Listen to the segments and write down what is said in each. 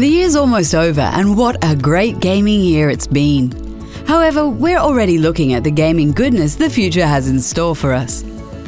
The year's almost over, and what a great gaming year it's been. However, we're already looking at the gaming goodness the future has in store for us.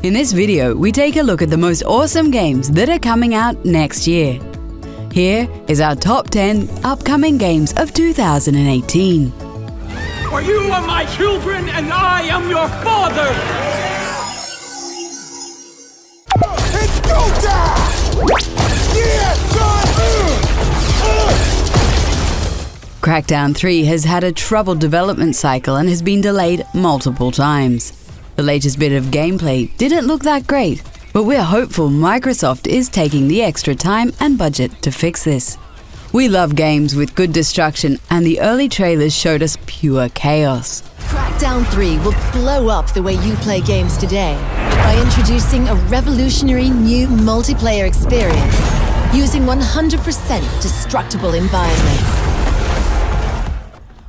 In this video, we take a look at the most awesome games that are coming out next year. Here is our top 10 upcoming games of 2018. For you are my children, and I am your father! It's go time! Yeah, son! Crackdown 3 has had a troubled development cycle and has been delayed multiple times. The latest bit of gameplay didn't look that great, but we're hopeful Microsoft is taking the extra time and budget to fix this. We love games with good destruction, and the early trailers showed us pure chaos. Crackdown 3 will blow up the way you play games today by introducing a revolutionary new multiplayer experience using 100% destructible environments.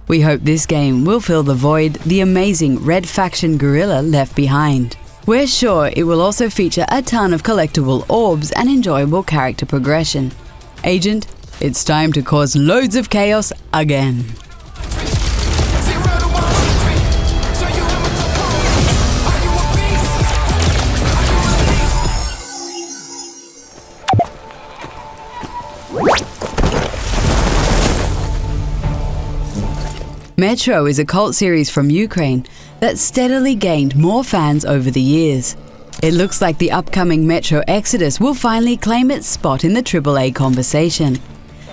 We hope this game will fill the void the amazing Red Faction guerrilla left behind. We're sure it will also feature a ton of collectible orbs and enjoyable character progression. Agent, it's time to cause loads of chaos again. Metro is a cult series from Ukraine that steadily gained more fans over the years. It looks like the upcoming Metro Exodus will finally claim its spot in the AAA conversation.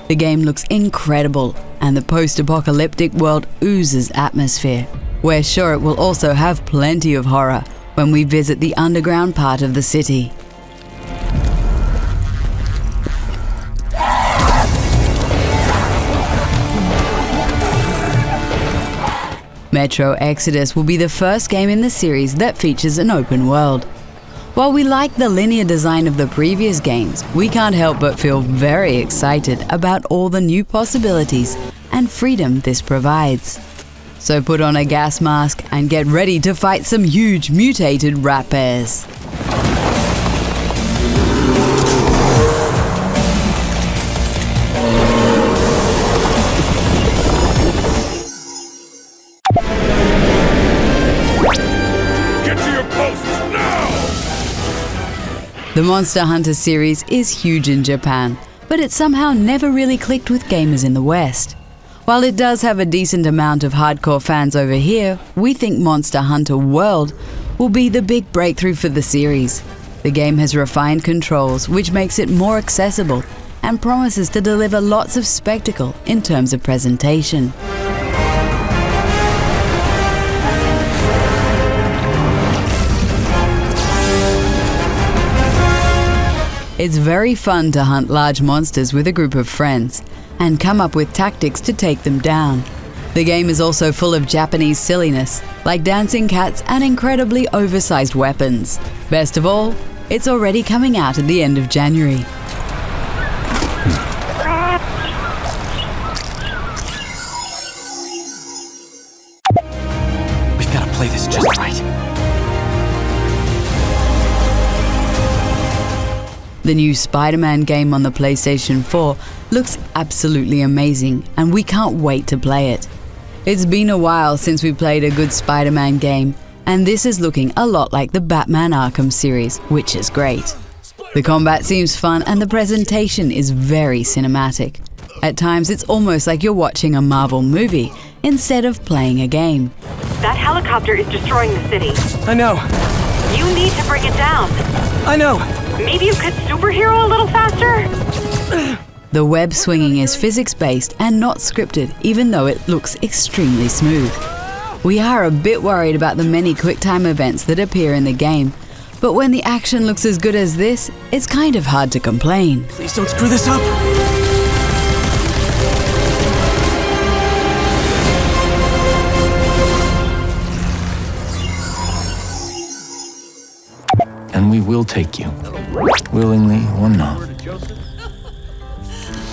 The game looks incredible, and the post-apocalyptic world oozes atmosphere. We're sure it will also have plenty of horror when we visit the underground part of the city. Metro Exodus will be the first game in the series that features an open world. While we like the linear design of the previous games, we can't help but feel very excited about all the new possibilities and freedom this provides. So put on a gas mask and get ready to fight some huge mutated rat bears. The Monster Hunter series is huge in Japan, but it somehow never really clicked with gamers in the West. While it does have a decent amount of hardcore fans over here, we think Monster Hunter World will be the big breakthrough for the series. The game has refined controls, which makes it more accessible and promises to deliver lots of spectacle in terms of presentation. It's very fun to hunt large monsters with a group of friends and come up with tactics to take them down. The game is also full of Japanese silliness, like dancing cats and incredibly oversized weapons. Best of all, it's already coming out at the end of January. We've got to play this just right. The new SpiderMan game on the PlayStation 4 looks absolutely amazing, and we can't wait to play it. It's been a while since we played a good SpiderMan game, and this is looking a lot like the Batman Arkham series, which is great. The combat seems fun and the presentation is very cinematic. At times it's almost like you're watching a Marvel movie instead of playing a game. That helicopter is destroying the city. I know. You need to bring it down. I know. Maybe you could superhero a little faster? The web swinging is physics-based and not scripted, even though it looks extremely smooth. We are a bit worried about the many QuickTime events that appear in the game, but when the action looks as good as this, it's kind of hard to complain. Please don't screw this up. And we will take you, willingly or not.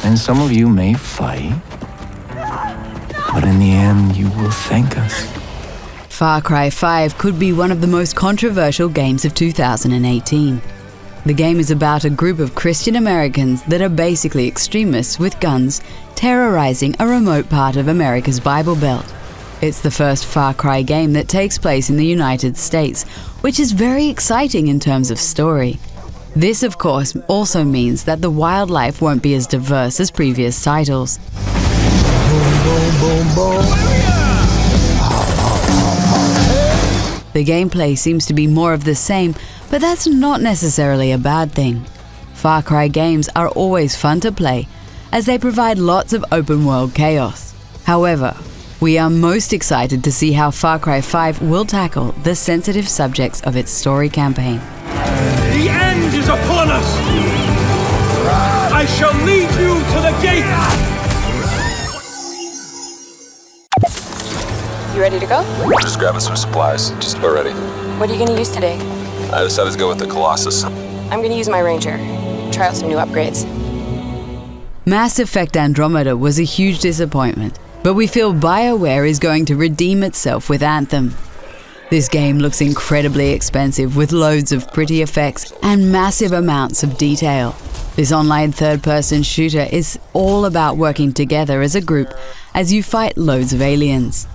And some of you may fight, but in the end you will thank us. Far Cry 5 could be one of the most controversial games of 2018. The game is about a group of Christian Americans that are basically extremists with guns terrorizing a remote part of America's Bible Belt. It's the first Far Cry game that takes place in the United States, which is very exciting in terms of story. This, of course, also means that the wildlife won't be as diverse as previous titles. The gameplay seems to be more of the same, but that's not necessarily a bad thing. Far Cry games are always fun to play, as they provide lots of open-world chaos. However, we are most excited to see how Far Cry 5 will tackle the sensitive subjects of its story campaign. The end is upon us! I shall lead you to the gate! You ready to go? Just grabbing some supplies. Just about ready. What are you going to use today? I decided to go with the Colossus. I'm going to use my Ranger. Try out some new upgrades. Mass Effect Andromeda was a huge disappointment, but we feel BioWare is going to redeem itself with Anthem. This game looks incredibly expensive with loads of pretty effects and massive amounts of detail. This online third-person shooter is all about working together as a group as you fight loads of aliens.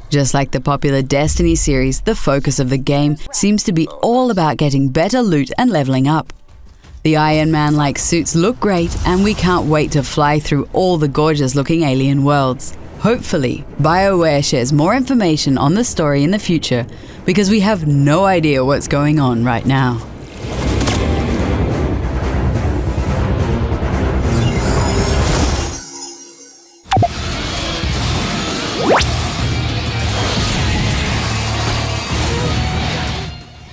Just like the popular Destiny series, the focus of the game seems to be all about getting better loot and leveling up. The Iron Man-like suits look great, and we can't wait to fly through all the gorgeous-looking alien worlds. Hopefully, BioWare shares more information on the story in the future, because we have no idea what's going on right now.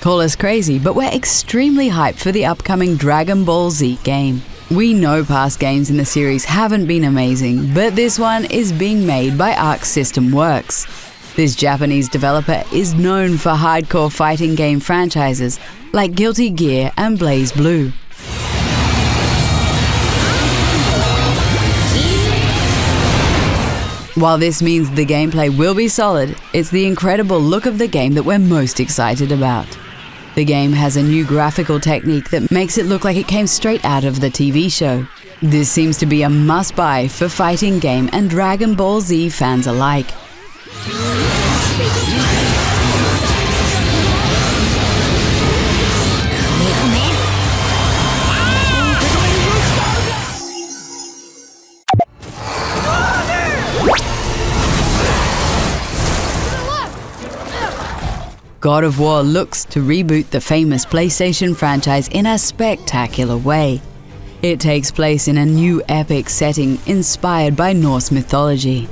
Call us crazy, but we're extremely hyped for the upcoming Dragon Ball Z game. We know past games in the series haven't been amazing, but this one is being made by Arc System Works. This Japanese developer is known for hardcore fighting game franchises like Guilty Gear and Blaze Blue. While this means the gameplay will be solid, it's the incredible look of the game that we're most excited about. The game has a new graphical technique that makes it look like it came straight out of the TV show. This seems to be a must-buy for fighting game and Dragon Ball Z fans alike. God of War looks to reboot the famous PlayStation franchise in a spectacular way. It takes place in a new epic setting inspired by Norse mythology.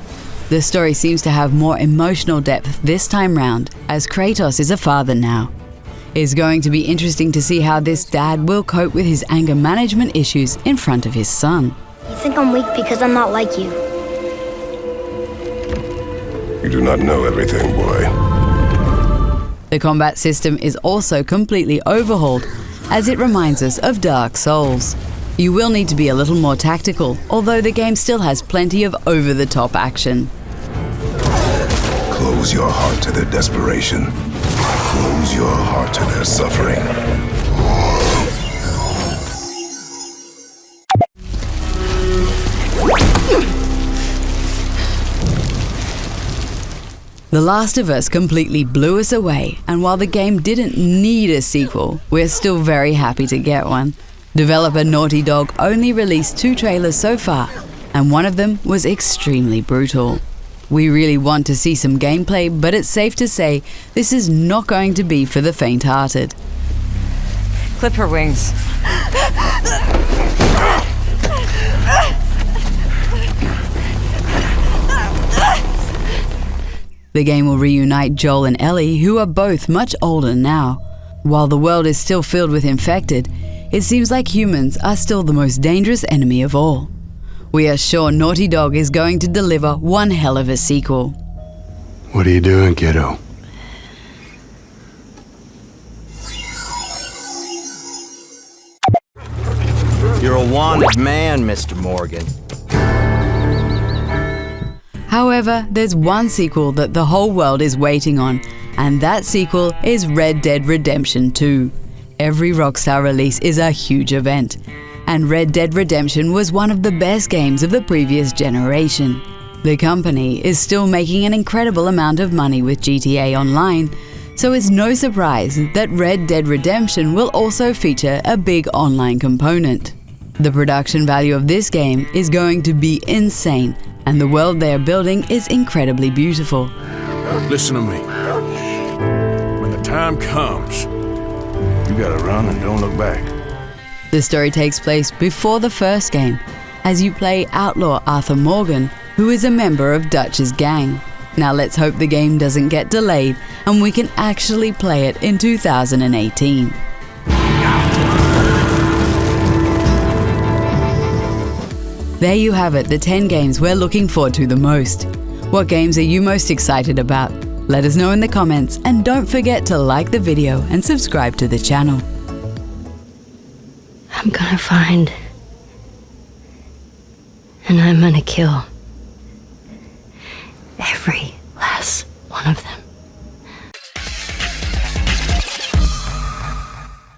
The story seems to have more emotional depth this time round, as Kratos is a father now. It's going to be interesting to see how this dad will cope with his anger management issues in front of his son. You think I'm weak because I'm not like you. You do not know everything, boy. The combat system is also completely overhauled, as it reminds us of Dark Souls. You will need to be a little more tactical, although the game still has plenty of over-the-top action. Close your heart to their desperation. Close your heart to their suffering. The Last of Us completely blew us away, and while the game didn't need a sequel, we're still very happy to get one. Developer Naughty Dog only released 2 trailers so far, and one of them was extremely brutal. We really want to see some gameplay, but it's safe to say this is not going to be for the faint-hearted. Clip her wings. The game will reunite Joel and Ellie, who are both much older now. While the world is still filled with infected, it seems like humans are still the most dangerous enemy of all. We are sure Naughty Dog is going to deliver one hell of a sequel. What are you doing, kiddo? You're a wanted man, Mr. Morgan. However, there's one sequel that the whole world is waiting on, and that sequel is Red Dead Redemption 2. Every Rockstar release is a huge event, and Red Dead Redemption was one of the best games of the previous generation. The company is still making an incredible amount of money with GTA Online, so it's no surprise that Red Dead Redemption will also feature a big online component. The production value of this game is going to be insane, and the world they are building is incredibly beautiful. Listen to me. When the time comes, you gotta run and don't look back. The story takes place before the first game, as you play outlaw Arthur Morgan, who is a member of Dutch's gang. Now let's hope the game doesn't get delayed and we can actually play it in 2018. There you have it, the 10 games we're looking forward to the most. What games are you most excited about? Let us know in the comments, and don't forget to like the video and subscribe to the channel. I'm gonna find. And I'm gonna kill every last one of them.